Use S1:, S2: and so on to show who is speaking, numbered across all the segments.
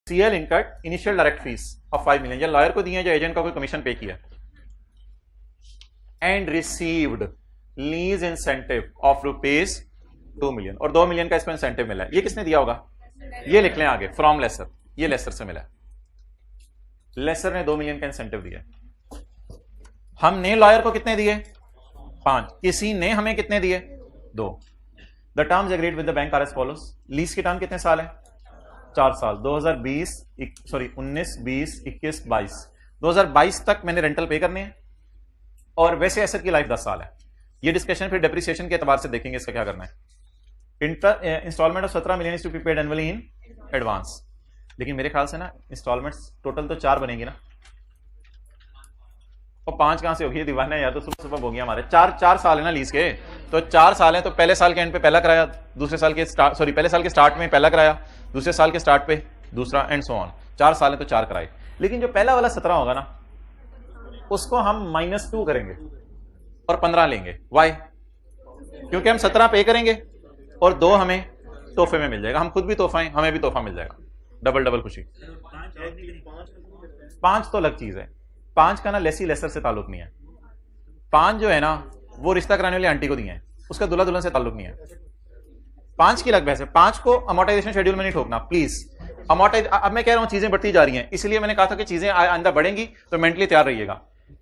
S1: CL इनकट initial direct fees of 5 million, या lawyer को दिए या एजेंट का कोई कमीशन पे किया, and received lease incentive of rupees 2 million, और 2 मिलियन का इसको इंसेंटिव मिला है। ये किसने दिया होगा? ये लिख लें आगे, फ्रॉम लेसर, ये लेसर से मिला है। लेसर ने 2 मिलियन का इंसेंटिव दिया। हमने लॉयर को कितने दिए? 5, किसी ने हमें कितने दिए? 2। The terms agreed with the bank are as follows. Lease की टर्म कितने साल है? 4 साल, 2019, 20, 21, 22। 2022 तक मैंने रेंटल पे करने हैं, और वैसे एसेट की लाइफ 10 साल है। ये डिस्कशन फिर डेप्रिसिएशन के एतबार से देखेंगे इसका क्या करना है। Installment of 17 million is to be paid annually in advance. लेकिन मेरे ख्याल से ना इंस्टॉलमेंट्स टोटल तो 4 बनेंगी ना, और 5 कहां से होगी? दीवाना यार, तो सुबह हो गया हमारे। 4 साल है ना लीज के, तो 4 साल है, तो पहले साल के एंड पे पहला कराया, दूसरे साल के पहले साल के स्टार्ट में पहला कराया, दूसरे साल के स्टार्ट पे दूसरा, एंड सो ऑन। 4 साल है तो 4 कराए। लेकिन जो पहला वाला 17 होगा ना, उसको हम -2 करेंगे और 15 लेंगे। वाई? क्योंकि हम 17 पे करेंगे और 2 हमें तोहफे में मिल जाएगा। हम खुद भी तोहफा हैं, हमें भी तोहफा मिल जाएगा। डबल खुशी। 5 तो अलग चीज है। 5 का ना लेसी लेसर से ताल्लुक नहीं है। 5 जो है ना, वो रिश्ता कराने वाली आंटी को दिए हैं, उसका दूल्हा दुल्हन से ताल्लुक नहीं है। 5 की अलग बहस है। 5 को अमोर्टाइजेशन शेड्यूल में नहीं ठोकना प्लीज। अब मैं कह रहा हूं चीजें बढ़ती जा रही हैं, इसलिए मैंने कहा था कि चीजें आइंदा बढ़ेंगी, तो मेंटली तैयार रहिएगा।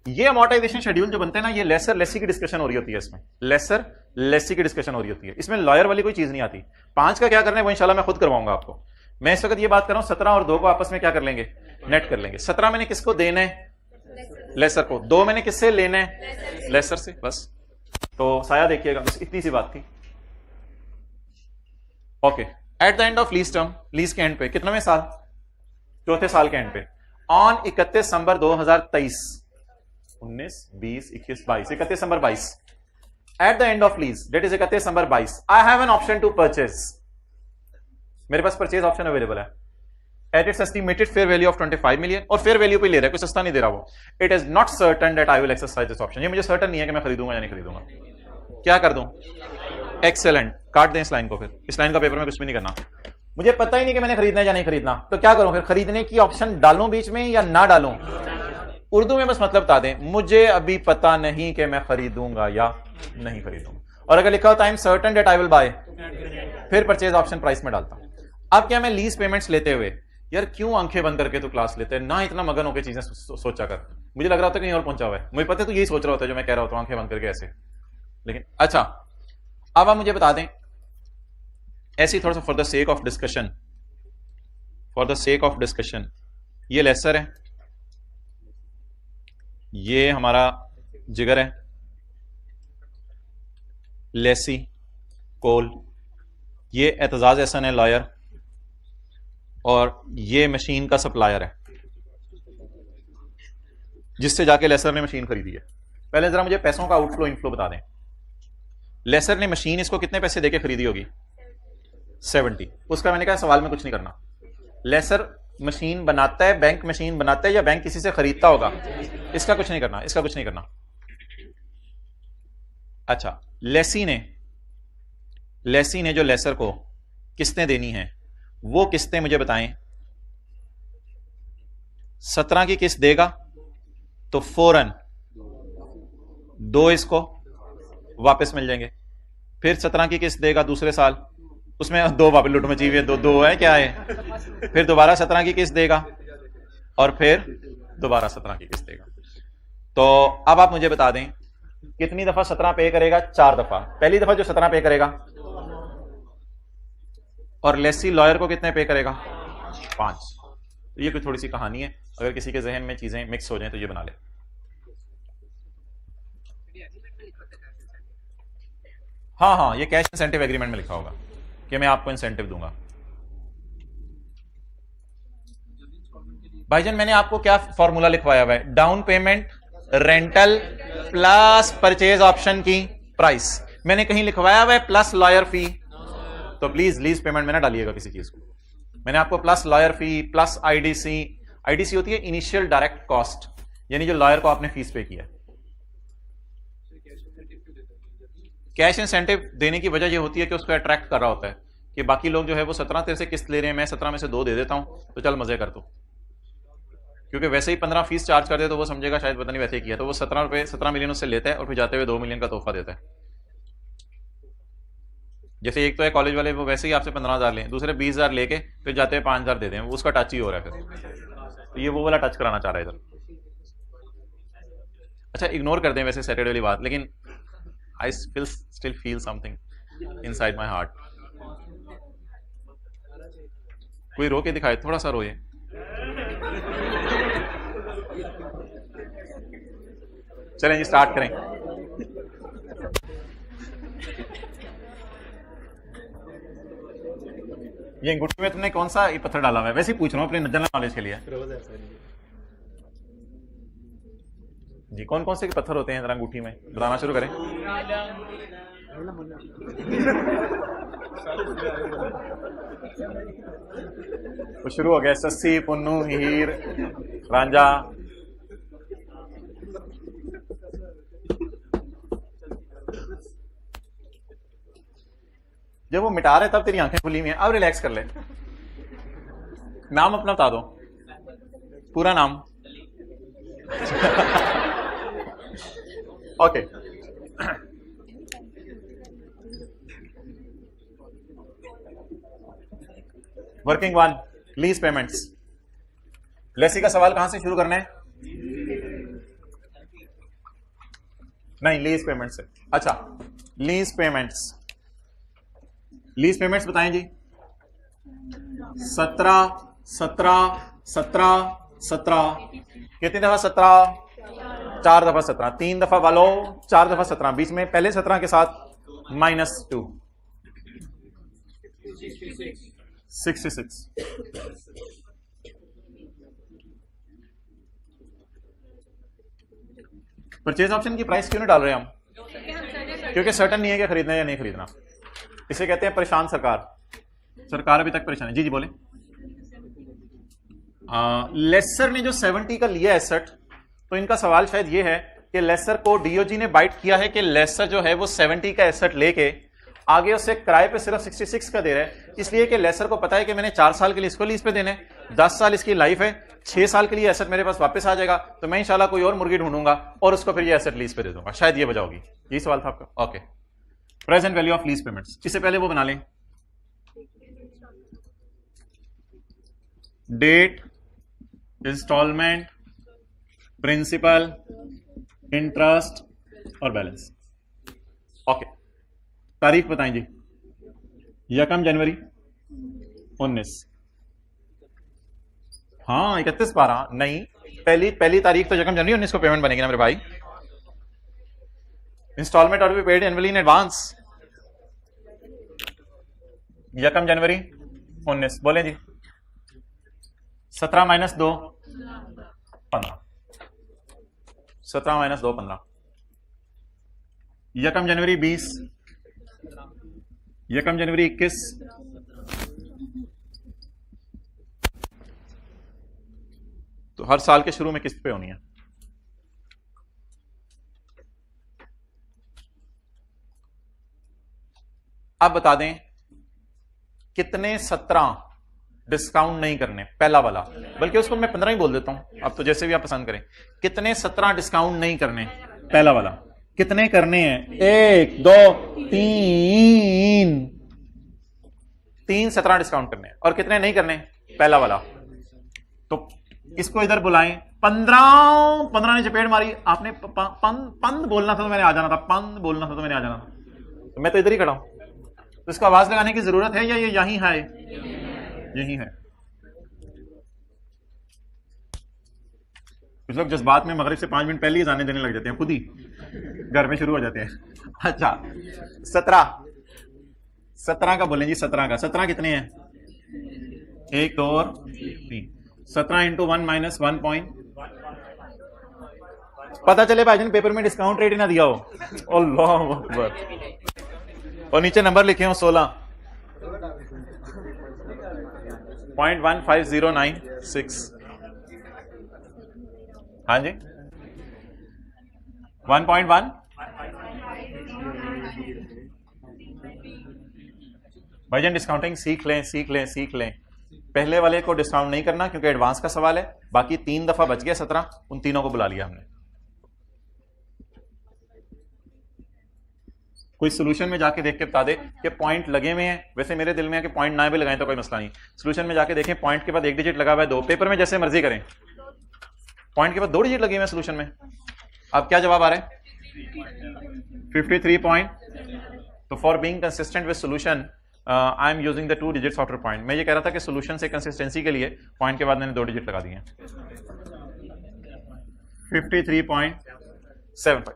S1: ये अमोर्टाइजेशन शेड्यूल जो बनते हैं ना, ये लेसर लेसी की डिस्कशन हो रही होती है। इसमें लेसर लेसी की डिस्कशन हो रही होती है, इसमें लॉयर वाली कोई चीज नहीं आती। 5 का क्या करना है वो इंशाल्लाह मैं खुद करवाऊंगा आपको। मैं इस वक्त ये बात कर रहा हूं 17 और 2 को आपस में क्या कर लेंगे? नेट कर लेंगे। 17 मैंने किसको देना है? लेसर को। 2 मैंने किससे लेना है? लेसर से। बस, तो साया देखिएगा, बस इतनी सी बात थी। Okay, at the end of lease term, lease के एंड पे कितने में साल? 4थे साल के एंड पे, on 31 December 2023, 19, 20, 21, 22, 31 December 22, at the end of lease, date is 31 December 22, I have an option to purchase. मेरे पास परचेज ऑप्शन अवेलेबल है at its estimated fair value of 25 million, और फेयर वैल्यू पे ले रहा है, कोई सस्ता नहीं दे रहा वो। It is not certain that I will exercise this option. ये मुझे सर्टन नहीं है कि मैं खरीदूंगा या नहीं खरीदूंगा। क्या कर दूं? एक्सेलेंट, काट दें इस लाइन को। फिर इस लाइन का पेपर में कुछ भी नहीं करना। मुझे पता ही नहीं कि मैंने खरीदना है या नहीं खरीदना, तो क्या करूं फिर? खरीदने की ऑप्शन डालूं बीच में या ना डालूं? उर्दू में बस मतलब बता दें, मुझे अभी पता नहीं कि मैं खरीदूंगा या नहीं खरीदूंगा। और अगर लिखा होता है I am certain that I will buy, फिर परचेज ऑप्शन प्राइस में डालता हूं। अब क्या मैं लीज पेमेंट्स लेते हुए, यार क्यों आंखें बंद करके तो क्लास लेते हैं ना, इतना मगन होकर चीजें सोचा कर। मुझे लग रहा था कहीं और पहुंचा हुआ है, मुझे पता है तो यही सोच रहा होता है जो मैं कह रहा होता हूं, आंखें बंद करके ऐसे। लेकिन अच्छा, अब आप मुझे बता दें ऐसी थोड़ा सा for the sake of discussion, ये लेसर है, ये हमारा जिगर है, लेसी कोल, ये एतजाज एहसन है लॉयर, और ये मशीन का सप्लायर है जिससे जाके लेसर ने मशीन खरीदी है। पहले जरा मुझे पैसों का आउटफ्लो इनफ्लो बता दें। लेसर ने मशीन इसको कितने पैसे देके खरीदी होगी? 70। उसका मैंने कहा सवाल में कुछ नहीं करना। लेसर मशीन बनाता है, बैंक मशीन बनाता है, या बैंक किसी से खरीदता होगा? इसका कुछ नहीं करना, इसका कुछ नहीं करना। अच्छा, लेसी ने जो लेसर को किस्तें देनी है, वो किस्तें मुझे बताएं। 17 की किस्त देगा तो फौरन 2 इसको वापस मिल जाएंगे। फिर 17 की किस्त देगा दूसरे साल, उसमें 2 वापस लुट मची हुई है, 2 है क्या है। फिर दोबारा 17 की किस्त देगा, और फिर दोबारा 17 की किस्त देगा। तो अब आप मुझे बता दें कितनी दफा 17 पे करेगा? 4 दफा। पहली दफा जो 17 पे करेगा, और लेसी लॉयर को कितने पे करेगा? 5। ये कोई थोड़ी सी कहानी है, अगर किसी के जहन में चीजें मिक्स हो जाएं तो ये बना ले। हाँ, ये कैश इंसेंटिव एग्रीमेंट में लिखा होगा कि मैं आपको इंसेंटिव दूंगा। भाईजान मैंने आपको क्या फॉर्मूला लिखवाया हुआ है? Down payment, rental plus purchase option की प्राइस। मैंने कहीं लिखवाया हुआ है प्लस लॉयर फी? तो प्लीज लीज पेमेंट में ना डालिएगा किसी चीज को। मैंने आपको प्लस लॉयर फी प्लस आईडीसी होती है इनिशियल डायरेक्ट कॉस्ट, यानी जो लॉयर को आपने फीस पे किया। कैश इंसेंटिव देने की वजह यह होती है कि उसको अट्रैक्ट कर रहा होता है कि बाकी लोग जो है वो 17 तेरे से किस्त ले रहे हैं, मैं 17 में से 2 दे देता हूं, तो चल मजे कर तू, क्योंकि वैसे ही 15 फीस चार्ज कर दे तो वो समझेगा शायद पता नहीं वैसे ही किया, तो वो 17 मिलियन उससे लेता है और फिर जाते हुए 2 मिलियन का तोहफा देता है। जैसे एक तो है कॉलेज वाले, वो वैसे ही आपसे 15,000 लें, दूसरे 20,000 लेके फिर जाते हुए 5,000 दे दें, उसका टच ही हो रहा है फिर, तो ये वो वाला टच कराना चाह रहा है इधर। अच्छा इग्नोर कर दें वैसे सैटरडे वाली बात, लेकिन I still feel something inside my heart. कोई रो के दिखाए, थोड़ा सा रोए। चलें जी स्टार्ट करें। ये अंगूठी में तुमने कौन सा ये पत्थर डाला हुआ है? वैसे ही पूछ रहा हूँ अपने जनरल नॉलेज के लिए जी। कौन कौन से पत्थर होते हैं जरा अंगूठी में बताना शुरू करें। तो शुरू हो गया, सस्सी, पुन्नू, हीर, रांझा। जब वो मिटा रहे तब तेरी आंखें खुली हुई हैं, अब रिलैक्स कर ले। नाम अपना बता दो, पूरा नाम। Okay working one, lease payments. Lessee का सवाल कहां से शुरू करना है? नहीं, लीज पेमेंट्स से। अच्छा लीज पेमेंट्स, लीज पेमेंट्स बताएं जी। 17 17 17 17, कितनी दफा 17? 4 दफा 17, 3 दफा वालों 4 दफा 17, बीच में पहले 17 के साथ -2, 66। परचेज ऑप्शन की प्राइस क्यों नहीं डाल रहे हम? क्योंकि सर्टन नहीं है कि खरीदना या नहीं खरीदना। इसे कहते हैं परेशान सरकार। सरकार अभी तक परेशान है। जी जी बोले। लेसर ने जो 70 का लिया एसेट, तो इनका सवाल शायद ये है कि लेसर को डीओजी ने बाइट किया है कि लेसर जो है वो 70 का एसेट लेके आगे उससे किराए पे सिर्फ 66 का दे रहा है, इसलिए कि लेसर को पता है कि मैंने 4 साल के लिए इसको लीज पे देने, 10 साल इसकी लाइफ है, 6 साल के लिए एसेट मेरे पास वापस आ जाएगा, तो मैं इंशाल्लाह कोई और मुर्गी ढूंढूंगा और उसको फिर ये एसेट लीज पे दे दूंगा। शायद ये वजह होगी। यही सवाल था आपका। Okay, present value of lease payments. इससे पहले वो बना लें, डेट, इंस्टॉलमेंट, प्रिंसिपल, इंटरेस्ट और बैलेंस। ओके, तारीख बताएं जी। 1 जनवरी 19। हाँ 31/12 नहीं, पहली तारीख तो 1 जनवरी 19 को पेमेंट बनेगी ना मेरे भाई। इंस्टॉलमेंट और B paid annually in advance. 1 जनवरी 19 बोले जी। 17 - 2 15, 17 - 2 15। 1 जनवरी 20, 1 जनवरी 21, तो हर साल के शुरू में किस्त पे होनी है। अब बता दें कितने 17 डिस्काउंट नहीं करने, पहला वाला, बल्कि उसको मैं 15 ही बोल देता हूं, अब तो जैसे भी आप पसंद करें। कितने 17 डिस्काउंट नहीं करने, पहला वाला। कितने करने हैं? 1 2 3 3 17 डिस्काउंट करने हैं। और कितने नहीं करने? पहला वाला। तो इसको इधर बुलाएं। 15 ने चपेट मारी। आपने पंद बोलना था तो मैंने आ जाना था, पंद बोलना था तो मैंने आ जाना था, तो मैं तो इधर ही खड़ा हूं। तो इसको आवाज लगाने की जरूरत है या ये यहीं है? यही है। कुछ लोग जज्बात में मगरिब से 5 मिनट पहले ही जाने देने लग जाते हैं, खुद ही घर में शुरू हो जाते हैं। अच्छा 17 का बोलें जी। 17 का, 17 कितने हैं? 1 2 और 3। 17 × 1 - 1 पॉइंट। पता चले भाईजान पेपर में डिस्काउंट रेट ही ना दिया हो। अल्लाह अकबर। और नीचे नंबर लिखे हो 16। 0.15096। हाँ जी 1.1 भाईजान डिस्काउंटिंग सीख लें सीख लें सीख लें। पहले वाले को डिस्काउंट नहीं करना क्योंकि एडवांस का सवाल है, बाकी 3 दफा बच गया 17, उन तीनों को बुला लिया हमने। कोई सोल्यूशन में जाके देख के बता दे कि पॉइंट लगे हुए हैं। वैसे मेरे दिल में है कि पॉइंट ना भी लगाएं तो कोई मसला नहीं, सोल्यूशन में जाके देखें पॉइंट के बाद 1 डिजिट लगा हुआ है, 2 पेपर में जैसे मर्जी करें, पॉइंट के बाद 2 डिजिट लगे हुए हैं सोल्यूशन में। अब क्या जवाब आ रहा है? 53 पॉइंट। तो for being consistent with solution I am using the 2 digits after point. मैं ये कह रहा था कि सोल्यूशन से कंसिस्टेंसी के लिए पॉइंट के बाद मैंने 2 डिजिट लगा दिए हैं। 53.75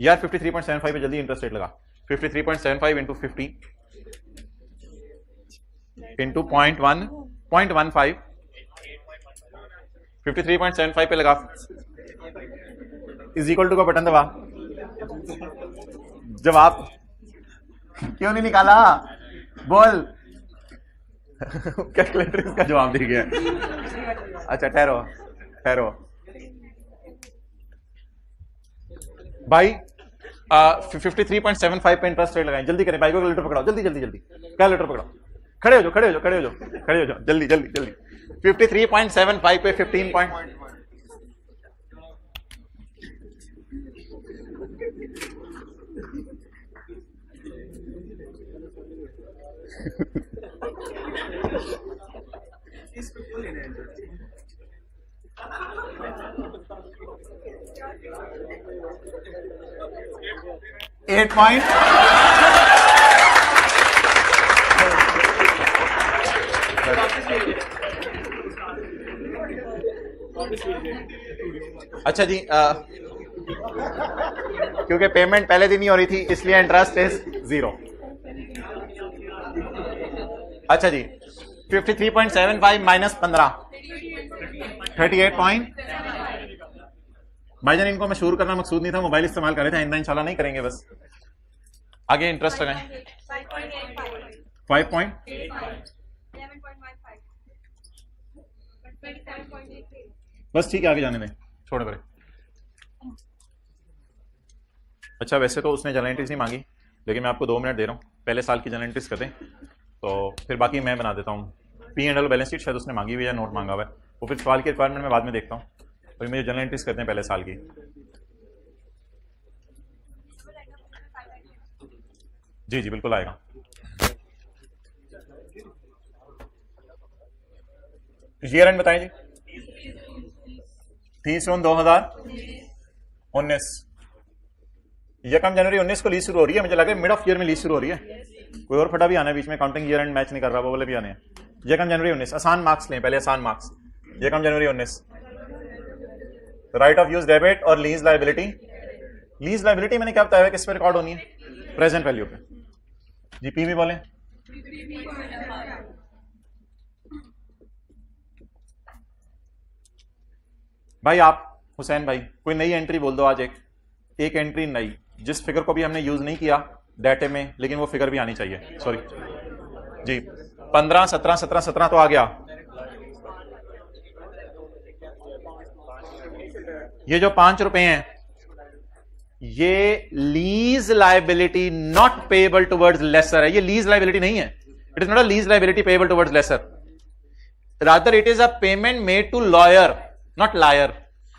S1: यार 53.75 पे जल्दी इंटरेस्ट रेट लगा। 53.75 इंटू 50 इंटू 0.15 53.75 पे लगा, इज इक्वल टू का बटन दबा। जवाब क्यों नहीं निकाला? बोल। कैलकुलेटर इसका जवाब दे गया। अच्छा ठहरो ठहरो भाई, 53.75 पे इंटरेस्ट रेट लगाएं। जल्दी करें भाई, कैलकुलेटर पकड़ाओ, जल्दी जल्दी जल्दी कैलकुलेटर पकड़ाओ। खड़े हो जाओ खड़े हो जाओ खड़े हो जाओ खड़े हो जाओ, जल्दी जल्दी जल्दी। 53.75 पे 15 पॉइंट $8 पॉइंट। अच्छा जी, क्योंकि पेमेंट पहले दिन ही हो रही थी इसलिए इंटरेस्ट इज 0। अच्छा जी, 53.75 माइनस 15 38 पॉइंट। भाईजान इनको मशहूर करना मकसूद नहीं था, मोबाइल इस्तेमाल कर रहे थे, आइंदा इंशाल्लाह नहीं करेंगे। बस आगे इंटरेस्ट लगाएं। 5 पॉइंट बस ठीक है, आगे जाने दें, छोड़ परे। अच्छा वैसे तो उसने जनरल एंट्रीज नहीं मांगी, लेकिन मैं आपको 2 मिनट दे रहा हूँ, पहले साल की जनरल एंट्रीज कर दें तो फिर बाकी मैं बना देता हूँ। P&L बैलेंस शीट शायद उसने मांगी हुई है, नोट मांगा हुआ है, वो फिर सवाल की रिक्वायरमेंट में बाद में देखता हूँ। तो मुझे जनरल एंट्रीज करते हैं पहले साल की। जी जी बिल्कुल आएगा। ईयर एंड बताएं जी। 30/9/2019 1 जनवरी 19 को लीज शुरू हो रही है। मुझे लगा मिड ऑफ ईयर में लीज शुरू हो रही है। कोई और फटा भी आना है बीच में, काउंटिंग ईयर एंड मैच नहीं कर रहा, वो वाले भी आने हैं। 1 जनवरी 19 आसान मार्क्स लें पहले, आसान marks. 1 January 19 right of use debit और लीज लाइबिलिटी। लीज लाइबिलिटी मैंने क्या बताया किस पे रिकॉर्ड होनी है? प्रेजेंट वैल्यू पे। जी पी भी बोले। भाई आप हुसैन भाई कोई नई एंट्री बोल दो आज। एक एंट्री नई, जिस फिगर को भी हमने यूज नहीं किया डाटे में, लेकिन वो फिगर भी आनी चाहिए। सॉरी जी 15 17 17 17 तो आ गया। ये जो 5 रुपए हैं ये lease liability not payable towards lessor है। ये लीज लाइबिलिटी नहीं है, it is not a lease liability payable towards lessor, rather it is a payment made to lawyer not liar.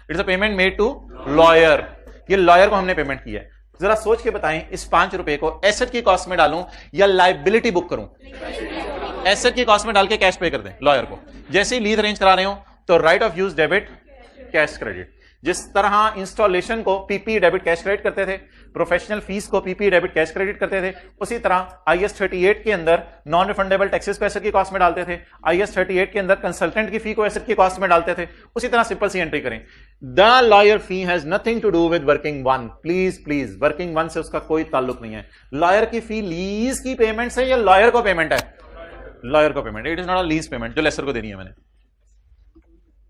S1: It is a payment made to lawyer. ये lawyer को हमने payment की है। जरा सोच के बताएं इस 5 रुपए को एसेट की कॉस्ट में डालूं या लाइबिलिटी बुक करूं? एसेट की कॉस्ट में डाल के कैश पे कर दें लॉयर को। जैसे ही लीज अरेंज करा रहे हो तो right of use debit cash credit. जिस तरह इंस्टॉलेशन को पीपी डेबिट कैश क्रेडिट करते थे, प्रोफेशनल फीस को पीपी डेबिट कैश क्रेडिट करते थे, उसी तरह आईएस 38 के अंदर नॉन रिफंडेबल टैक्सेस को एसेट की कॉस्ट में डालते थे। आईएस 38 के अंदर कंसल्टेंट की फी को एसेट की कॉस्ट में डालते थे। उसी तरह सिंपल सी एंट्री करें। The lawyer fee has nothing to do with working one. Please please, working one से उसका कोई ताल्लुक नहीं है। लॉयर की फी लीज की पेमेंट से या लॉयर को पेमेंट है? लॉयर को payment. It is not a lease payment जो लेसर को देनी है मैंने।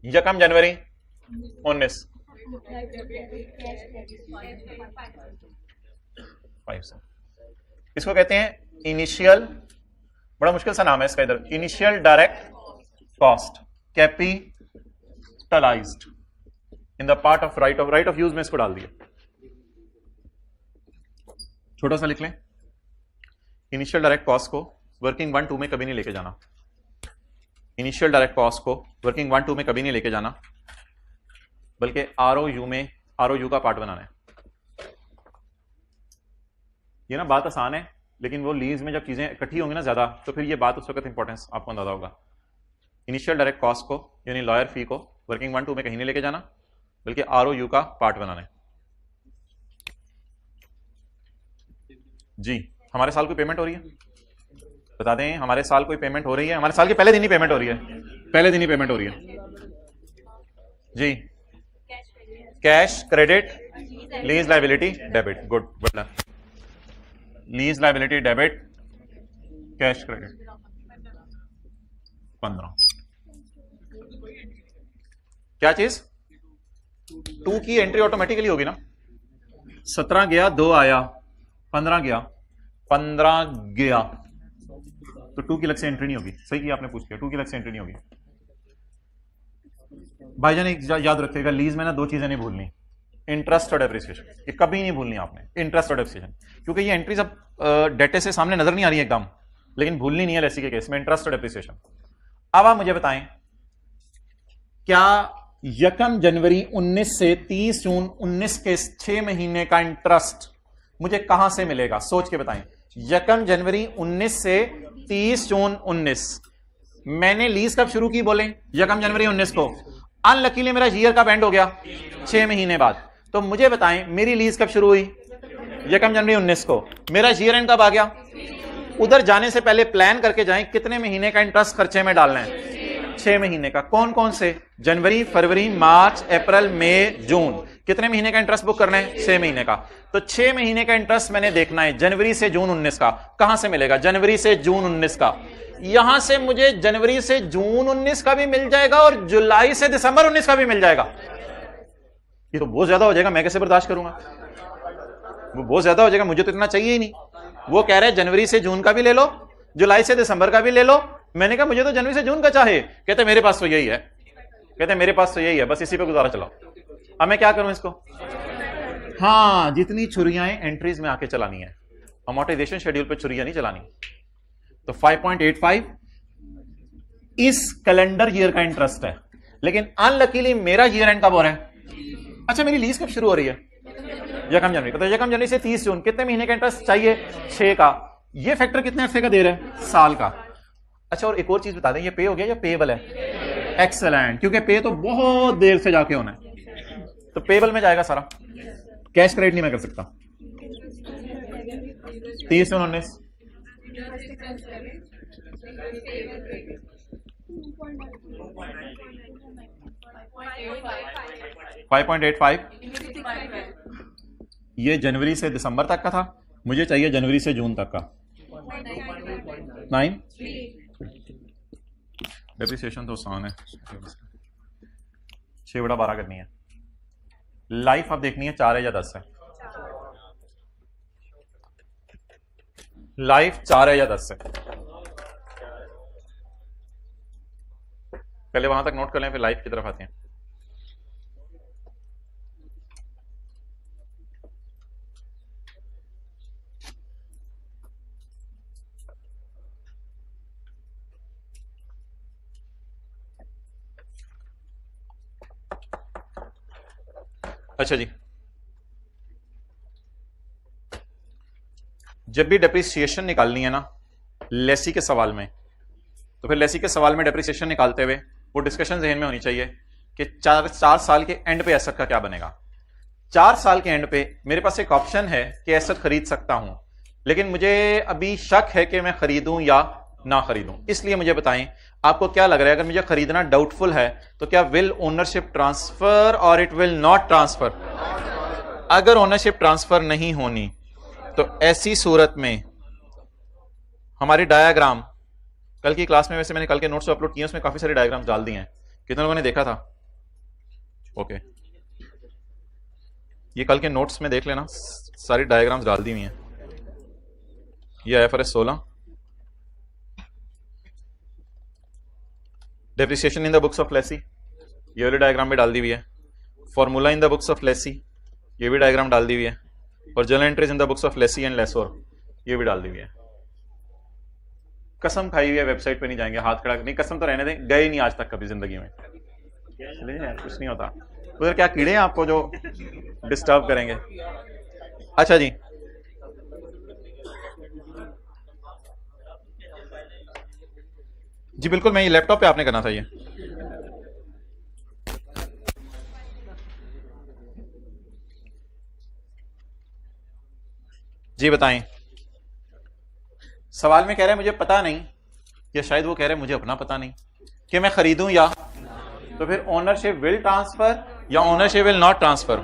S1: 1 जनवरी 19 इसको कहते हैं इनिशियल, बड़ा मुश्किल सा नाम है इसका इधर, initial direct cost capitalised in the part of right of use में इसको डाल दिया। छोटा सा लिख लें, इनिशियल डायरेक्ट कॉस्ट को वर्किंग 1 2 में कभी नहीं लेके जाना। इनिशियल डायरेक्ट कॉस्ट को वर्किंग 1 2 में कभी नहीं लेके जाना, बल्कि आरओयू में आरओयू का पार्ट बनाना है। ये ना बात आसान है, लेकिन वो लीज में जब चीजें इकट्ठी होंगी ना ज्यादा, तो फिर ये बात उस वक्त इंपॉर्टेंस आपको अंदाजा होगा। इनिशियल डायरेक्ट कॉस्ट को यानी लॉयर फी को वर्किंग 1 2 में कहीं नहीं लेके जाना, बल्कि आरओयू का पार्ट बनाना है। जी, हमारे साल कोई पेमेंट हो रही है? बता दें, हमारे साल कोई पेमेंट हो रही है? हमारे साल के पहले दिन ही पेमेंट हो रही है, पहले दिन ही पेमेंट हो रही है। जी, cash credit, lease liability debit. Good, बटला lease liability debit, cash credit 15। क्या चीज? 2 की एंट्री ऑटोमेटिकली होगी ना। 17 गया, 2 आया, 15 गया, 15 गया, तो 2 की अलग से एंट्री नहीं होगी। सही किया आपने पूछ लिया, 2 की अलग से एंट्री नहीं होगी। भाईजान एक याद रखिएगा, लीज में ना 2 चीजें नहीं भूलनी, इंटरेस्ट और डेप्रिसिएशन। ये कभी नहीं भूलनी आपने, इंटरेस्ट और डेप्रिसिएशन, क्योंकि ये एंट्रीज अब डेटे से सामने नजर नहीं आ रही है एकदम, लेकिन भूलनी नहीं है ऐसी के केस में, इंटरेस्ट और डेप्रिसिएशन। अब आप मुझे बताएं, क्या 1 जनवरी 19 से 30 जून 19 के 6 महीने का इंटरेस्ट मुझे कहां से मिलेगा? सोच के बताएं। 1 जनवरी 19 से 30 जून 19, मैंने लीज कब शुरू की? बोले 1 जनवरी 19 को। अनलकीली मेरा ईयर का एंड हो गया 6 महीने बाद, तो मुझे बताएं मेरी लीज कब शुरू हुई? 1 जनवरी 19 को। मेरा ईयर एंड कब आ गया? उधर जाने से पहले प्लान करके जाएं कितने महीने का इंटरेस्ट खर्चे में डालना है? 6 महीने का। कौन कौन से? जनवरी, फरवरी, मार्च, अप्रैल, मई, जून। कितने महीने का इंटरेस्ट बुक करना है? 6 महीने का। तो 6 महीने का इंटरेस्ट मैंने देखना है जनवरी से जून 19 का। कहां से मिलेगा? जनवरी से जून 19 का। यहां से मुझे जनवरी से जून 19 का भी मिल जाएगा और जुलाई से दिसंबर 19 का भी मिल जाएगा। ये तो बहुत ज्यादा हो जाएगा, मैं कैसे बर्दाश्त करूंगा? वो बहुत ज्यादा हो जाएगा, मुझे तो इतना चाहिए ही नहीं। वो कह रहे हैं जनवरी से जून का भी ले लो, जुलाई से दिसंबर का भी ले लो। मैंने कहा मुझे तो जनवरी से जून का चाहे। कहते मेरे पास तो यही है, कहते मेरे पास तो यही है, बस इसी पे गुजारा चलाओ। अब मैं क्या करूं इसको? हाँ, जितनी छुरियां एंट्रीज में आके चलानी है, अमोर्टाइजेशन शेड्यूल पे छुरियां नहीं चलानी। तो 5.85 इस कैलेंडर ईयर का इंटरेस्ट है, लेकिन अनलकीली मेरा ईयर एंड कब हो रहा है? अच्छा, मेरी लीज कब शुरू हो रही है? 1 जनवरी को। तो 1 जनवरी से 30 जून कितने महीने का इंटरेस्ट चाहिए? 6 का। ये फैक्टर कितने अरसे का दे रहा है? साल का। अच्छा, और एक और चीज बता दें, ये पे हो गया या पेएबल है? एक्सेलेंट, क्योंकि पे तो बहुत देर से जाके होना है, तो पेएबल में जाएगा सारा। कैश क्रेडिट नहीं मैं कर सकता। 30 जून 19 5.85 ये जनवरी से दिसंबर तक का था, मुझे चाहिए जनवरी से जून तक का। 9 डेप्रिसिएशन तो आसान है, 6/12 करनी है। लाइफ अब देखनी है 4 है या 10 है? लाइफ 4 है या 10 है? पहले वहां तक नोट कर लें, फिर लाइफ की तरफ आते हैं। अच्छा जी, जब भी डेप्रिसिएशन निकालनी है ना लेसी के सवाल में, तो फिर लेसी के सवाल में डेप्रिसिएशन निकालते हुए वो डिस्कशन जहन में होनी चाहिए कि 4 साल के एंड पे एसेट का क्या बनेगा। 4 साल के एंड पे मेरे पास एक ऑप्शन है कि एसेट खरीद सकता हूं, लेकिन मुझे अभी शक है कि मैं खरीदूं या ना खरीदूं। इसलिए मुझे बताएं, आपको क्या लग रहा है? अगर मुझे खरीदना डाउटफुल है तो क्या विल ओनरशिप ट्रांसफर और इट विल नॉट ट्रांसफर? अगर ओनरशिप ट्रांसफर नहीं होनी तो ऐसी सूरत में हमारी डायग्राम, कल की क्लास में वैसे मैंने कल के नोट्स अपलोड किए, उसमें काफी सारे डायग्राम्स डाल दिए हैं। कितने लोगों ने देखा था? ओके, ये कल के नोट्स में देख लेना, सारी डायग्राम्स डाल दी हुई हैं। ये IFRS 16, depreciation in the books of lessee, ये वाली डायग्राम भी डाल दी हुई है। Formula in the books of lessee, ये भी डायग्राम डाल दी हुई है। और journal entries in the books of lessee and lessor, ये भी डाल दी हुई है। कसम खाई हुई है, वेबसाइट पे नहीं जाएंगे, हाथ खड़ा नहीं, कसम तो रहने दें, गए नहीं आज तक कभी जिंदगी में। चलिए यार, कुछ नहीं होता उधर, क्या कीड़े हैं आपको जो डिस्टर्ब करेंगे। अच्छा जी, जी बिल्कुल, मैं ये लैपटॉप पे आपने करना था ये। जी बताएं। सवाल में कह रहे हैं मुझे पता नहीं, या शायद वो कह रहे हैं मुझे अपना पता नहीं कि मैं खरीदूं या, तो फिर ओनरशिप विल ट्रांसफर या ownership will not transfer.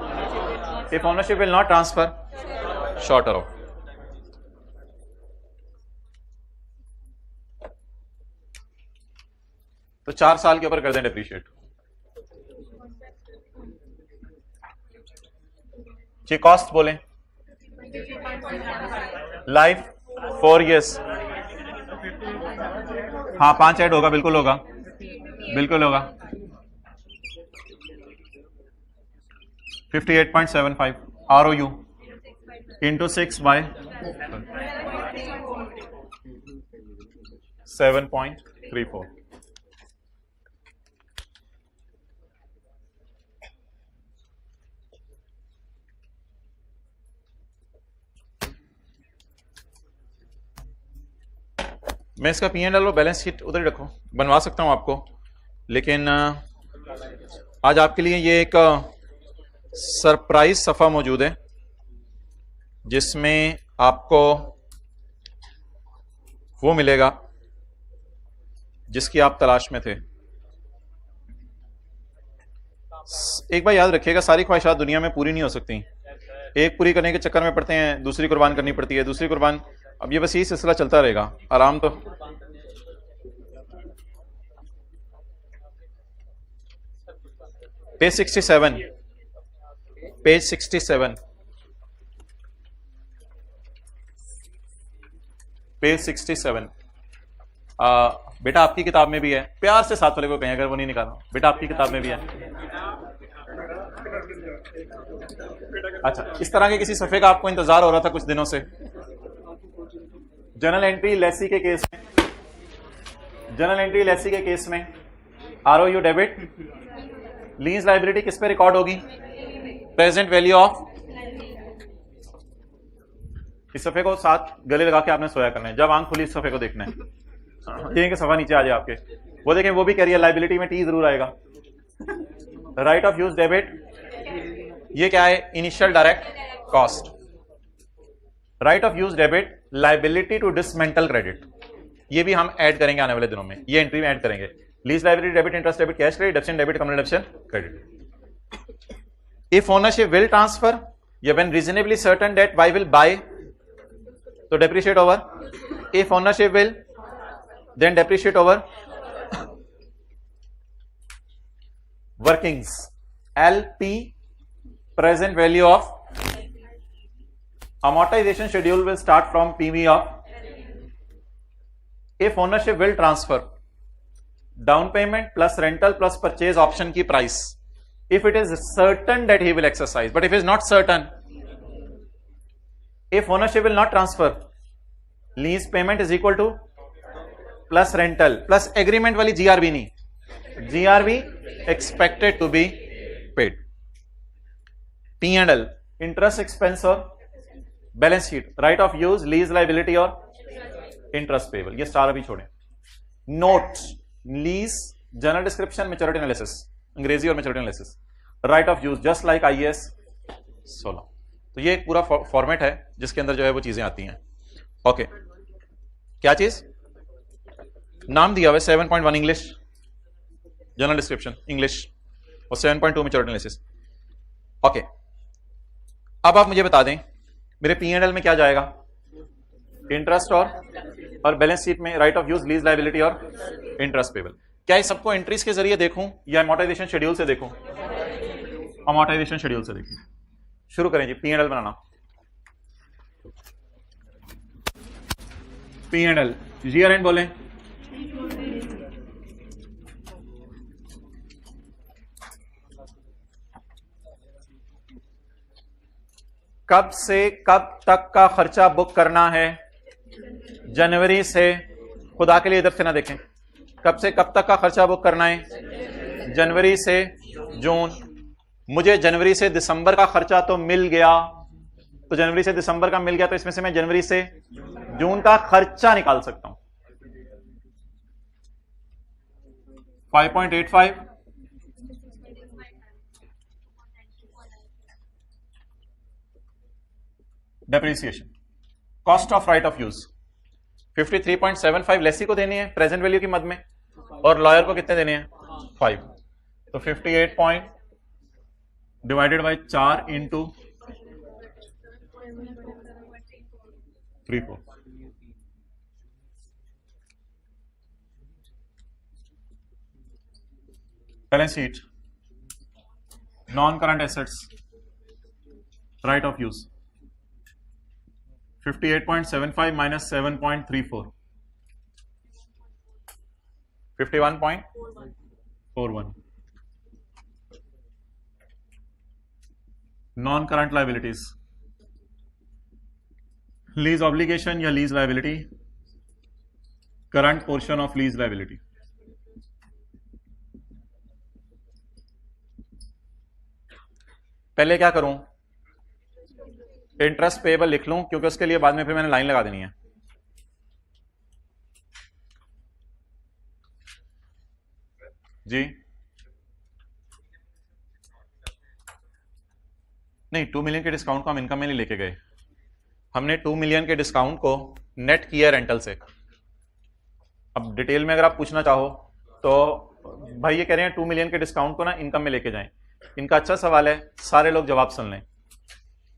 S1: If ownership will not transfer, shorter. तो 4 साल के ऊपर कर दें डिप्रीशिएट। जी कॉस्ट बोलें। Life 4 years। हाँ 5 ऐड होगा, बिल्कुल होगा, बिल्कुल होगा। 58.75 ROU इंटू 6 बाय 7.34। मैं इसका P&L और बैलेंस शीट उधर ही रखो, बनवा सकता हूं आपको, लेकिन आज आपके लिए ये एक सरप्राइज सफ़ा मौजूद है जिसमें आपको वो मिलेगा जिसकी आप तलाश में थे। एक बार याद रखिएगा, सारी ख्वाहिशात दुनिया में पूरी नहीं हो सकती, एक पूरी करने के चक्कर में पड़ते हैं, दूसरी कुर्बान करनी पड़ती है, दूसरी कुर्बान, अब ये बस यही सिलसिला चलता रहेगा। आराम तो पेज 67, पेज 67, पेज 67। बेटा आपकी किताब में भी है, प्यार से साथ वाले को कहें अगर वो नहीं निकाला, बेटा आपकी किताब में भी है। अच्छा, इस तरह के किसी सफ़े का आपको इंतजार हो रहा था कुछ दिनों से। जनरल एंट्री लेसी के केस में, जनरल एंट्री लेसी के केस में ROU डेबिट, लीज लाइबिलिटी किस पे रिकॉर्ड होगी? Present value of. इस सफ़े को साथ गले लगा के आपने सोया करना है, जब आंख खुली इस सफ़े को देखना है, ये कि सफ़ा नीचे आ जाए आपके, वो देखें, वो भी कह रही है लाइबिलिटी में टी जरूर आएगा। राइट ऑफ यूज डेबिट, ये क्या है? Initial direct cost. Right of use debit, liability to dismantle credit, ये भी हम ऐड करेंगे आने वाले दिनों में, ये एंट्री में ऐड करेंगे। Lease liability debit, interest debit, cash credit, deduction debit, कम deduction credit. If ownership will transfer या when reasonably certain that buy will buy, तो depreciate over. If ownership will, then depreciate over workings, LP, present value of amortization schedule will start from PV of, if ownership will transfer, down payment plus rental plus purchase option की price, if it is certain that he will exercise, but if it is not certain, if ownership will not transfer, lease payment is equal to plus rental plus agreement वाली GRV नहीं, GRV expected to be paid। P&L, interest expense और balance sheet, right of use, lease liability और interest payable, ये star अभी छोड़ें। Note, lease, general description, maturity analysis, अंग्रेजी और maturity analysis, right of use just like IAS 16। तो ये एक पूरा फॉर्मेट है जिसके अंदर जो है वो चीजें आती हैं। ओके, क्या चीज नाम दिया हुआ है? 7.1 इंग्लिश जनरल डिस्क्रिप्शन इंग्लिश और 7.2 मैच्योरिटी एनालिसिस। ओके, अब आप मुझे बता दें मेरे P&L में क्या जाएगा? इंटरेस्ट और बैलेंस शीट में right of use, lease liability और इंटरेस्ट पेबल। क्या इस सबको एंट्रीज के जरिए देखूं या अमोर्टाइजेशन शेड्यूल से देखूं? अमोर्टाइजेशन शेड्यूल से देखूं। शुरू करें जी P&L banana. P&L year and बोलें। कब से कब तक का खर्चा बुक करना है? जनवरी से खुदा के लिए इधर से ना देखें, कब से कब तक का खर्चा बुक करना है? जनवरी से जून। मुझे जनवरी से दिसंबर का खर्चा तो मिल गया, तो जनवरी से दिसंबर का मिल गया, तो इसमें से मैं जनवरी से जून का खर्चा निकाल सकता हूं। 5.85 depreciation. Cost of right of use 53.75 lessee को देनी है प्रेजेंट वैल्यू की मद में, और लॉयर को कितने देने हैं? 5। तो 58 point divided by 4 into 34। Balance sheet, non current assets, right of use 58.75 minus 7.34 51.41। Non current liabilities, lease obligation या lease liability, current portion of lease liability. पहले क्या करूं? इंटरेस्ट पेएबल लिख लूं, क्योंकि उसके लिए बाद में फिर मैंने लाइन लगा देनी है। जी नहीं, 2 मिलियन के डिस्काउंट को हम इनकम में नहीं लेके गए, हमने 2 मिलियन के डिस्काउंट को नेट किया रेंटल से। अब डिटेल में अगर आप पूछना चाहो तो भाई ये कह रहे हैं 2 मिलियन के डिस्काउंट को ना इनकम में लेके जाएं। इनका अच्छा सवाल है, सारे लोग जवाब सुन लें।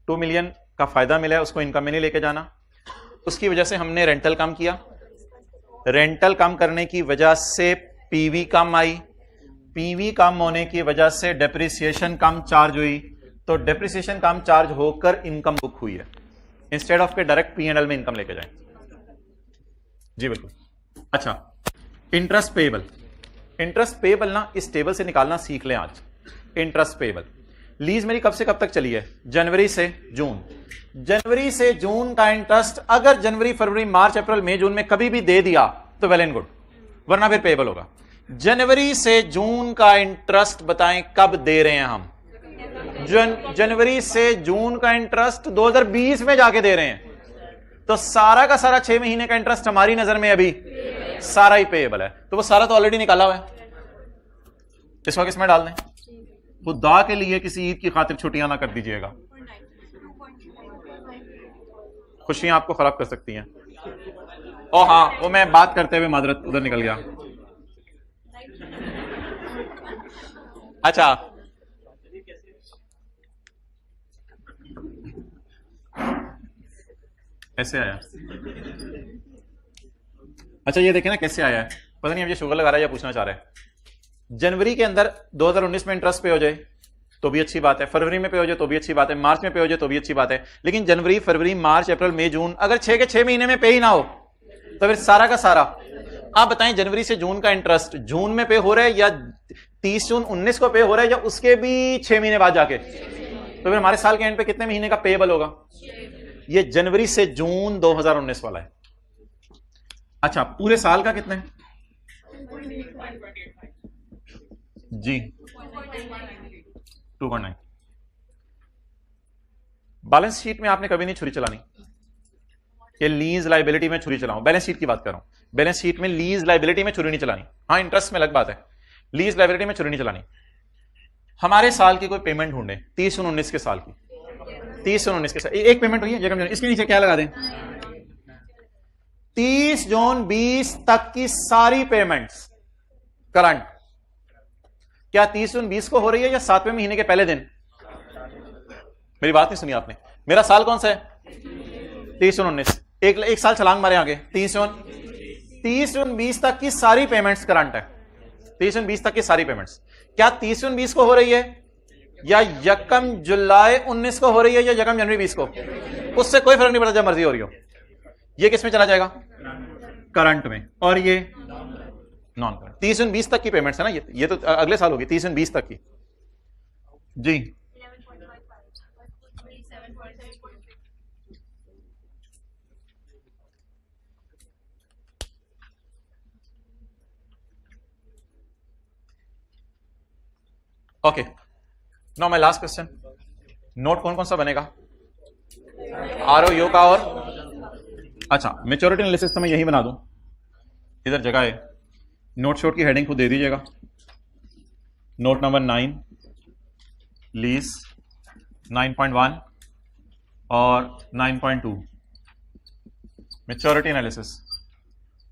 S1: 2 मिलियन का फायदा मिला है, उसको इनकम में नहीं लेके जाना, उसकी वजह से हमने रेंटल कम किया, रेंटल कम करने की वजह से पीवी कम आई, पीवी कम होने की वजह से डेप्रिसिएशन कम चार्ज हुई, तो डेप्रिसिएशन कम चार्ज होकर इनकम बुक हुई है। इंस्टेड ऑफ के डायरेक्ट P&L में इनकम लेके जाएं। जी बिल्कुल। अच्छा, इंटरेस्ट पेएबल, इंटरेस्ट पेएबल ना इस टेबल से निकालना सीख लें आज। इंटरेस्ट पेएबल, लीज मेरी कब से कब तक चली है? जनवरी से जून। जनवरी से जून का इंटरेस्ट अगर जनवरी फरवरी मार्च अप्रैल मई जून में कभी भी दे दिया तो वेल एंड गुड, वरना फिर पेएबल होगा। जनवरी से जून का इंटरेस्ट बताएं कब दे रहे हैं हम? जनवरी से जून का इंटरेस्ट 2020 में जाके दे रहे हैं, तो सारा का सारा 6 महीने का इंटरेस्ट हमारी नजर में अभी सारा ही पेएबल है, तो वो सारा तो ऑलरेडी निकाला हुआ है, इसको किसमें डाल दें? खुदा के लिए किसी ईद की खातिर छुट्टियां ना कर दीजिएगा, खुशियां आपको खराब कर सकती हैं। ओ हाँ, वो मैं बात करते हुए माजरत उधर निकल गया। अच्छा, ऐसे आया। अच्छा ये देखें ना कैसे आया है, पता नहीं अब ये शुगर लगा रहा है या पूछना चाह रहा है। जनवरी के अंदर 2019 में इंटरेस्ट पे हो जाए तो भी अच्छी बात है, फरवरी में पे हो जाए तो भी अच्छी बात है, मार्च में पे हो जाए तो भी अच्छी बात है, लेकिन जनवरी फरवरी मार्च अप्रैल मई जून अगर 6 के 6 महीने में पे ही ना हो तो फिर सारा का सारा। आप बताएं जनवरी से जून का इंटरेस्ट जून में पे हो रहा है या 30 जून 19 को पे हो रहा है या उसके भी 6 महीने बाद जाके, तो फिर हमारे साल के एंड पे कितने महीने का पेएबल होगा? ये जनवरी से जून 2019 वाला है। अच्छा, पूरे साल का कितना है? जी 2.9। बैलेंस शीट में आपने कभी नहीं छुरी चलानी कि लीज लाइबिलिटी में छुरी चलाऊं, बैलेंस शीट की बात कर रहा हूं। बैलेंस शीट में लीज लाइबिलिटी में छुरी नहीं चलानी, हाँ इंटरेस्ट में अलग बात है, लीज लाइबिलिटी में छुरी नहीं चलानी। हमारे साल की कोई पेमेंट ढूंढे 30/19 के साल की, 30/19 के साल एक पेमेंट हुई है, इसके नीचे क्या लगा दें? 30 जून 20 तक की सारी पेमेंट्स करंट। क्या 30 जून 20 को हो रही है या 7वें महीने के पहले दिन? मेरी बात नहीं सुनी आपने। मेरा साल कौन सा है? 30 जून 19। एक साल छलांग मारे आगे, 30 जून 20 तक की सारी पेमेंट्स करंट है। 30 जून 20 तक की सारी पेमेंट्स क्या 30 जून 20 को हो रही है या यकम जुलाई 19 को हो रही है या यकम जनवरी 20 को? उससे कोई फर्क नहीं पड़ता, जब मर्जी हो रही हो। ये किस में चला जाएगा? करंट में। और ये नॉन करंट। 30 जून 20 तक की पेमेंट्स है ना, ये तो अगले साल होगी 30 जून 20 तक की। जी okay, now my last question, note कौन कौन सा बनेगा? ROU का और अच्छा मेच्योरिटी एनालिसिस तो मैं यही बना दूं, इधर जगह है, नोट शॉट की हेडिंग को दे दीजिएगा, नोट नंबर 9 लीज 9.1 और 9.2 maturity analysis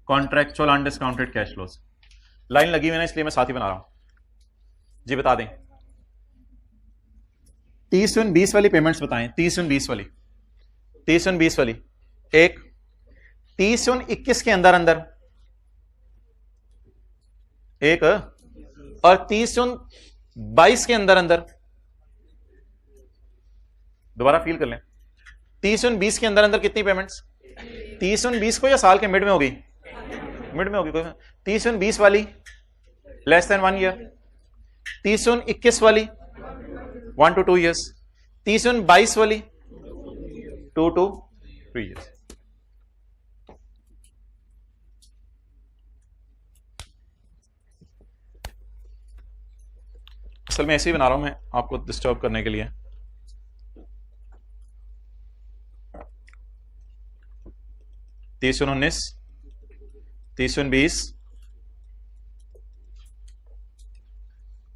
S1: contractual undiscounted cash flows. Line लगी हुई है इसलिए मैं साथ ही बना रहा हूं। जी बता दें, 30-20 वाली पेमेंट्स बताएं, 30-20 वाली, 30-20 वाली एक, 30-21 के अंदर अंदर एक, और 30-22 के अंदर अंदर, दोबारा फील कर लें, 30-20 के अंदर अंदर कितनी पेमेंट्स? 30-20 को या साल के मिड में होगी? मिड में होगी। 30-20 वाली लेस देन 1 ईयर, 30-21 वाली 1 to 2 years, 30-22 वाली 2 to 3 years। असल में ऐसे ही बना रहा हूं मैं आपको डिस्टर्ब करने के लिए। तीस 30-20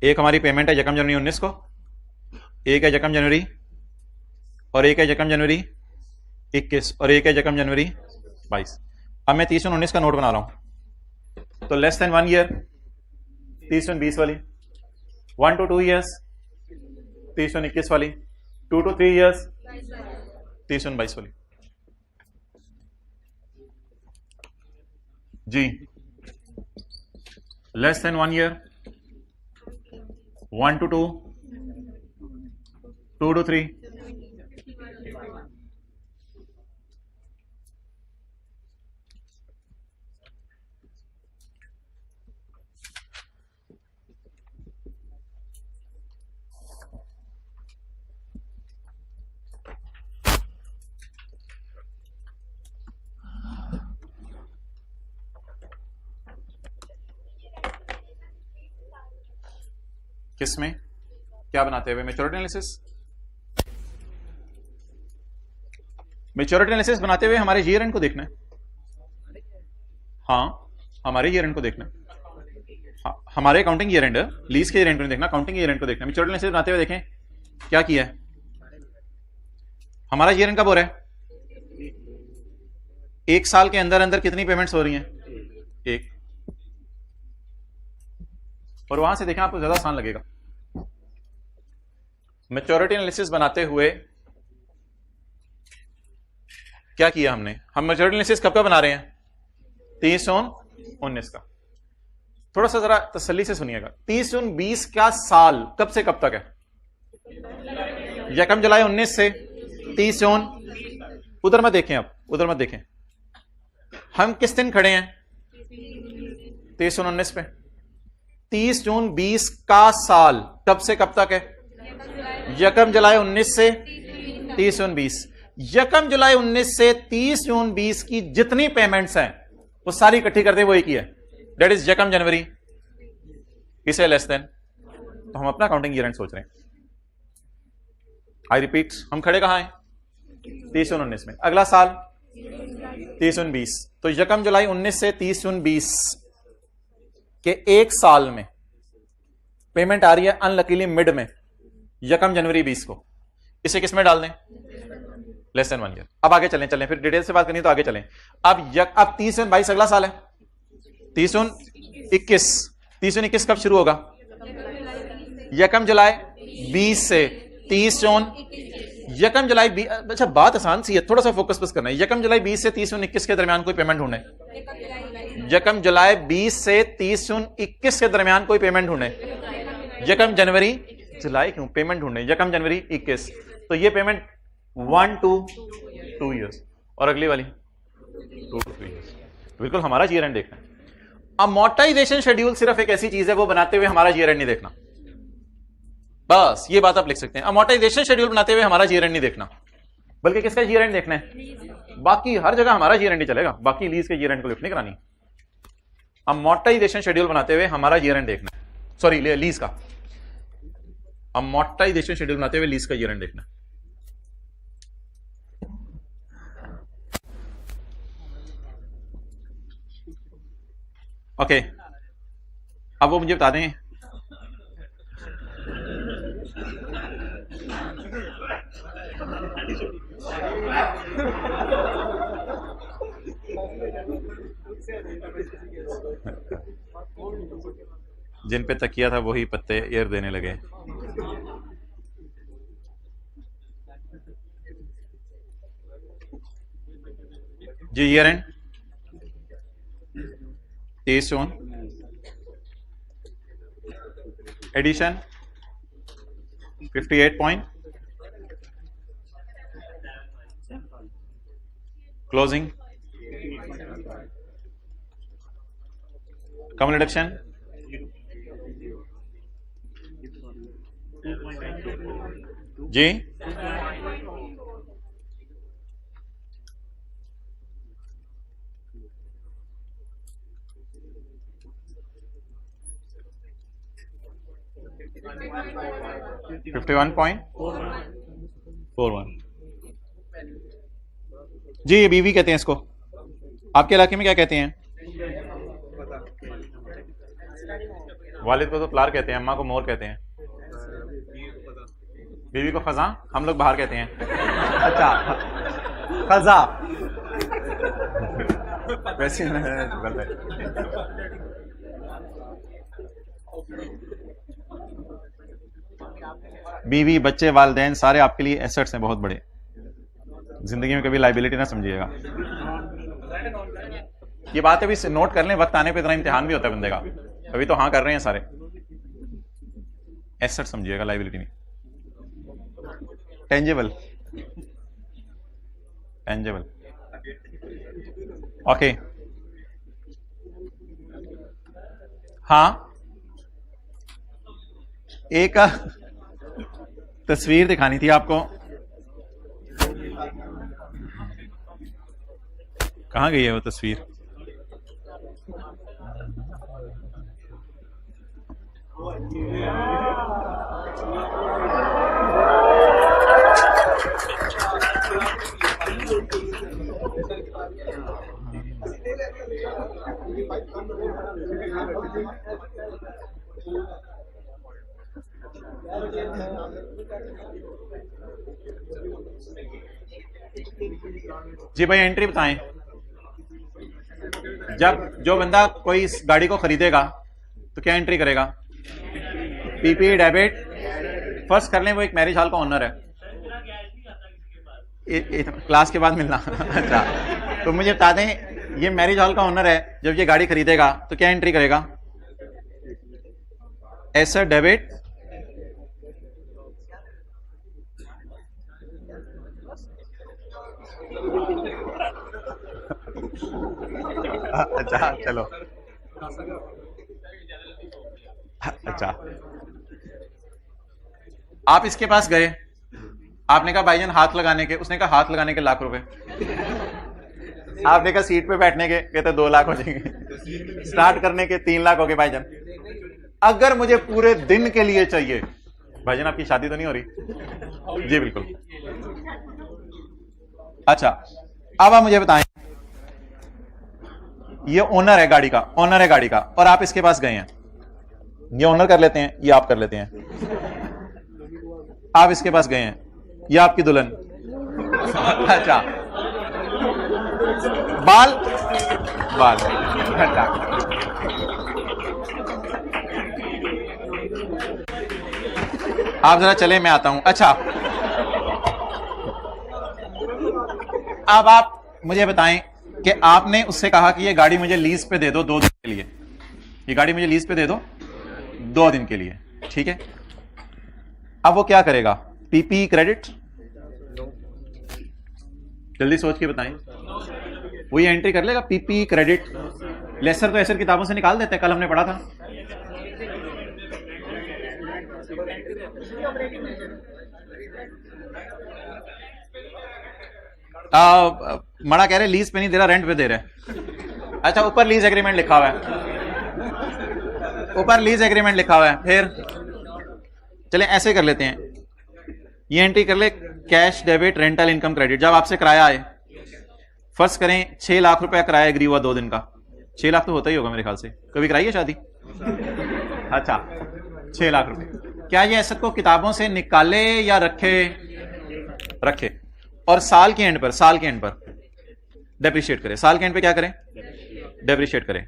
S1: एक हमारी पेमेंट है यकम जनवरी 19 को, एक है यकम जनवरी, और एक है यकम जनवरी 21, और एक है यकम जनवरी 22। अब मैं 30-19 का नोट बना रहा हूं, तो लेस देन 1 ईयर 30-20 वाली, 1 to 2 years 30-21 वाली, 2 to 3 years 30-22 वाली। जी less than 1 year 1 to 2, 2 to 3, किसमें क्या बनाते हुए? Maturity analysis. मैच्योरिटी एनालिसिस बनाते हुए हमारे ईयर एंड को देखना है। हाँ, हमारे ईयर एंड को देखना है। हाँ, हमारे अकाउंटिंग ईयर एंड, लीज के ईयर एंड को देखना, अकाउंटिंग ईयर एंड को देखना। मैच्योरिटी एनालिसिस बनाते हुए देखें क्या किया है। हमारा ईयर एंड कब हो रहा है? 1 साल के अंदर अंदर कितनी पेमेंट्स हो रही हैं? 1। और वहां से देखें आपको ज्यादा आसान लगेगा। मैच्योरिटी एनालिसिस बनाते हुए क्या किया हमने? हम मैच्योरिटी एनालिसिस कब का बना रहे हैं? 30-19 का। थोड़ा सा जरा तसल्ली से सुनिएगा। 30-20 का साल कब से कब तक है? यकम जुलाई 19 से 30 उधर मत देखें, आप उधर मत देखें। हम किस दिन खड़े हैं? 30-19 पे। 30 जून 20 का साल कब से कब तक है? यकम जुलाई 19 से 30 जून 20। यकम जुलाई 19 से 30 जून 20 की जितनी पेमेंट्स हैं वो सारी इकट्ठी करते हैं, वो एक ही है, दैट इज यकम जनवरी। इसे लेस देन, तो हम अपना अकाउंटिंग ईयर एंड सोच रहे हैं। आई रिपीट, हम खड़े कहां हैं? 30-19 में। अगला साल 30-20, तो यकम जुलाई 19 से 30-20 के एक साल में पेमेंट आ रही है अनलकीली मिड में यकम जनवरी 20 को। इसे किस में डाल दें? Less than 1 year. अब आगे चलें, फिर डिटेल से बात करनी तो आगे चलें। अब 30-22 अगला साल है। 30-21, 30-21 कब शुरू होगा? यकम जुलाई 20 से 30 जून। यकम जुलाई 20, अच्छा बात आसान सी है, थोड़ा सा फोकस बस करना है। यकम जुलाई 20 से 30-21 के दरमियान कोई पेमेंट ढूंढे। यकम जुलाई 20 से 30-21 के दरमियान कोई पेमेंट ढूंढे। यकम जनवरी, जुलाई क्यों, पेमेंट ढूंढे यकम जनवरी 21, तो ये पेमेंट 1 to 2 years, और अगली वाली 2 to 3 years। बिल्कुल हमारा ईयर एंड देखना है। अमोर्टाइजेशन शेड्यूल सिर्फ एक ऐसी चीज है, वो बनाते हुए हमारा ईयर एंड नहीं देखना। बस ये बात आप लिख सकते हैं, अमोर्टाइजेशन शेड्यूल बनाते हुए हमारा ईयर एंड नहीं देखना, बल्कि किसका ईयर एंड देखना है? बाकी हर जगह हमारा ईयर एंड ही चलेगा, बाकी लीज के ईयर एंड को लिफ्ट नहीं करानी। अमोर्टाइजेशन शेड्यूल बनाते हुए हमारा ईयर एंड देखना है, सॉरी लीज का। अमोर्टाइजेशन शेड्यूल बनाते हुए लीज का ईयर एंड देखना। ओके, अब वो मुझे बता दें जिन पे तकिया था वही पत्ते एयर देने लगे। जी year end 23 June, addition 58 point, closing, कम रिडक्शन, जी $51.41। जी ये बीवी कहते हैं इसको, आपके इलाके में क्या कहते हैं? वालिद को तो प्लार कहते हैं, अम्मा को मोर कहते हैं, बीवी को खजा, हम लोग बाहर कहते हैं। अच्छा खजा, वैसे बीवी, बच्चे, वालिदैन सारे आपके लिए एसेट्स हैं बहुत बड़े, जिंदगी में कभी लाइबिलिटी ना समझिएगा। ये बात अभी नोट कर लें, वक्त आने पे इतना इम्तिहान भी होता है बंदे का, अभी तो हाँ कर रहे हैं सारे, एसेट समझिएगा, लाइबिलिटी नहीं। Tangible, tangible, okay. हाँ एक तस्वीर दिखानी थी आपको, कहाँ गई है वो तस्वीर? जी भाई एंट्री बताएं। जब जो बंदा कोई इस गाड़ी को खरीदेगा तो क्या एंट्री करेगा? पीपी डेबिट, फर्स्ट कर लें वो एक मैरिज हॉल का ओनर है, क्लास के बाद मिलना। अच्छा तो मुझे बता दें, ये मैरिज हॉल का ओनर है, जब ये गाड़ी खरीदेगा तो क्या एंट्री करेगा? एसेट डेबिट, अच्छा चलो, अच्छा आप इसके पास गए, आपने कहा भाईजान हाथ लगाने के, उसने कहा हाथ लगाने के लाख रुपए, आपने कहा सीट पे बैठने के, कहते 2 लाख हो जाएंगे, स्टार्ट करने के 3 लाख हो गए भाईजान। अगर मुझे पूरे दिन के लिए चाहिए, भाईजान आपकी शादी तो नहीं हो रही? जी बिल्कुल। अच्छा अब आप मुझे बताएं, ये ओनर है गाड़ी का, ओनर है गाड़ी का, और आप इसके पास गए हैं, ये ओनर कर लेते हैं, ये आप कर लेते हैं, आप इसके पास गए हैं, ये आपकी दुल्हन। अच्छा बाल बाल, अच्छा आप जरा चले, मैं आता हूं। अच्छा अब आप मुझे बताएं कि आपने उससे कहा कि ये गाड़ी मुझे लीज पे दे दो 2 दिन के लिए, ये गाड़ी मुझे लीज पे दे दो 2 दिन के लिए, ठीक है? अब वो क्या करेगा? पीपी क्रेडिट, जल्दी सोच के बताएं। वो ये एंट्री कर लेगा पीपी क्रेडिट, लेसर तो ऐसर किताबों से निकाल देते हैं, कल हमने पढ़ा था। मड़ा कह रहे लीज पे नहीं दे रहा, रेंट पे दे रहे। अच्छा ऊपर लीज एग्रीमेंट लिखा हुआ है, ऊपर लीज एग्रीमेंट लिखा हुआ है, फिर चलें ऐसे कर लेते हैं, ये एंट्री कर ले, cash debit rental income credit. जब आपसे किराया आए, फर्स्ट करें 6 लाख रुपया किराया एग्री हुआ 2 दिन का, 6 लाख तो होता ही होगा मेरे ख्याल से, कभी कराई है शादी? अच्छा 6 लाख रुपए, क्या ये एसेट को किताबों से निकाले या रखे और साल के एंड पर डेप्रिशिएट करें। साल के एंड पे क्या करें? डेप्रिशिएट करें।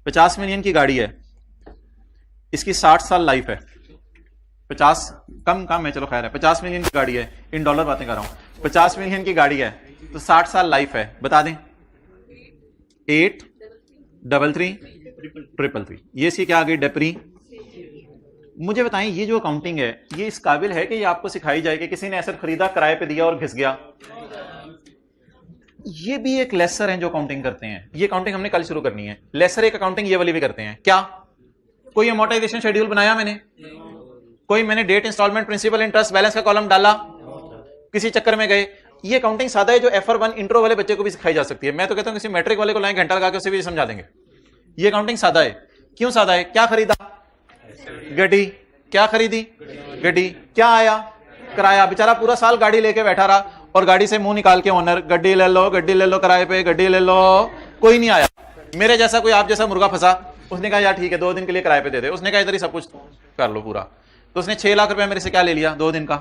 S1: 50 मिलियन की गाड़ी है, इसकी 60 साल लाइफ है, 50 कम है, चलो खैर है, 50 मिलियन की गाड़ी है, इन डॉलर बातें कर रहा हूं, 50 मिलियन की गाड़ी है तो 60 साल लाइफ है, बता दें 83333, ये सी क्या आ गई? डेप्री। मुझे बताएं ये जो अकाउंटिंग है ये इस काबिल है कि ये आपको सिखाई जाए कि किसी ने एसेट खरीदा, किराए पे दिया और घिस गया? ये भी एक लेसर है जो अकाउंटिंग करते हैं, ये अकाउंटिंग हमने कल शुरू करनी है। लेसर एक अकाउंटिंग ये वाली भी करते हैं। क्या कोई अमोर्टाइजेशन शेड्यूल बनाया मैंने? कोई मैंने date, installment, principal, interest, balance का कॉलम डाला, किसी चक्कर में गए? ये अकाउंटिंग सादा है जो FR1 इंट्रो वाले बच्चे को भी सिखाई जा सकती है। मैं तो कहता हूं किसी मैट्रिक वाले को लाएं, घंटा लगा के उसे भी समझा देंगे। ये अकाउंटिंग सादा है। क्यों सादा है? क्या खरीदा? गड्डी। क्या खरीदी? गड्डी। क्या आया? किराया। बेचारा पूरा साल गाड़ी लेके बैठा रहा और गाड़ी से मुंह निकाल के ओनर, गड्डी ले लो किराए पे, गड्डी ले लो, कोई नहीं आया। मेरे जैसा कोई आप जैसा मुर्गा फंसा, उसने कहा यार ठीक है 2 दिन के लिए किराए पे दे दे, उसने कहा इधर ही सब कुछ कर लो पूरा, तो उसने 6 लाख रुपया मेरे से क्या ले लिया? 2 दिन का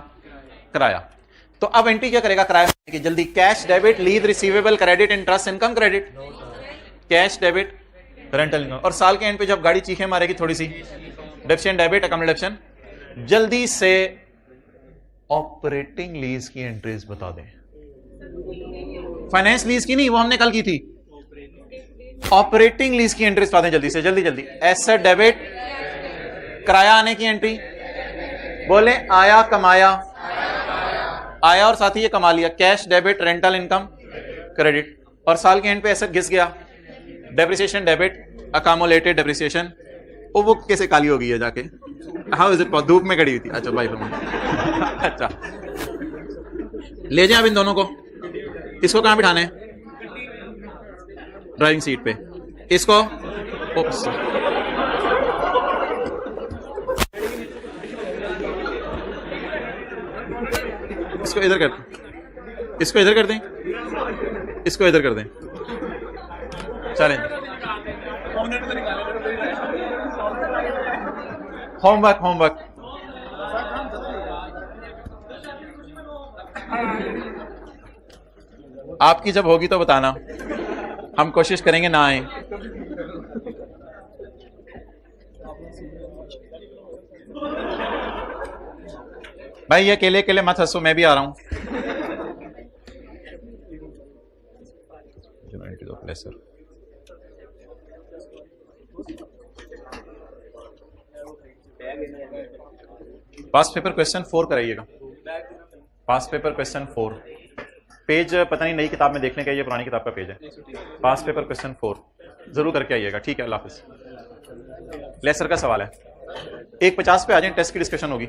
S1: किराया। तो अब एंट्री क्या करेगा किराया की? जल्दी, cash debit lease receivable credit interest income credit, cash debit rental income. और साल के एंड पे जब गाड़ी चीखें मारेगी थोड़ी सी, डेप्शन डेबिट अकाउंट डेप्शन। जल्दी से ऑपरेटिंग लीज की एंट्रीज बता दें। फाइनेंस लीज की नहीं, वो हमने कल की थी। ऑपरेटिंग लीज की एंट्रीज बता दें जल्दी से, जल्दी। एसेट डेबिट, किराया आने की एंट्री, बोले आया कमाया, आया और साथ ही ये कमा लिया, cash debit rental income credit. और साल के एंड पे एसेट घिस गया, डेप्रिसिएशन डेबिट अकामुलेटेड डेप्रिसिएशन। ओ वो कैसे काली हो गई है जाके? How is it? धूप में खड़ी हुई थी। अच्छा भाई अच्छा ले जाए अब इन दोनों को, इसको कहां बिठाने? ड्राइविंग सीट पे। इसको ओप्स, इसको इधर कर, इसको इधर कर दें, इसको इधर कर दें। चलें, होमवर्क आपकी जब होगी तो बताना, हम कोशिश करेंगे ना आए। भाई ये अकेले मत हंसो, मैं भी आ रहा हूं। पास्ट पेपर क्वेश्चन 4 कराइएगा। पास्ट पेपर क्वेश्चन 4, पेज पता नहीं नई किताब में देखने का, ये पुरानी किताब का पेज है। पास्ट पेपर क्वेश्चन 4 जरूर करके आइएगा, ठीक है? अल्लाह हाफिज। लेसर का सवाल है, 1:50 पे आ जाए, टेस्ट की डिस्कशन होगी।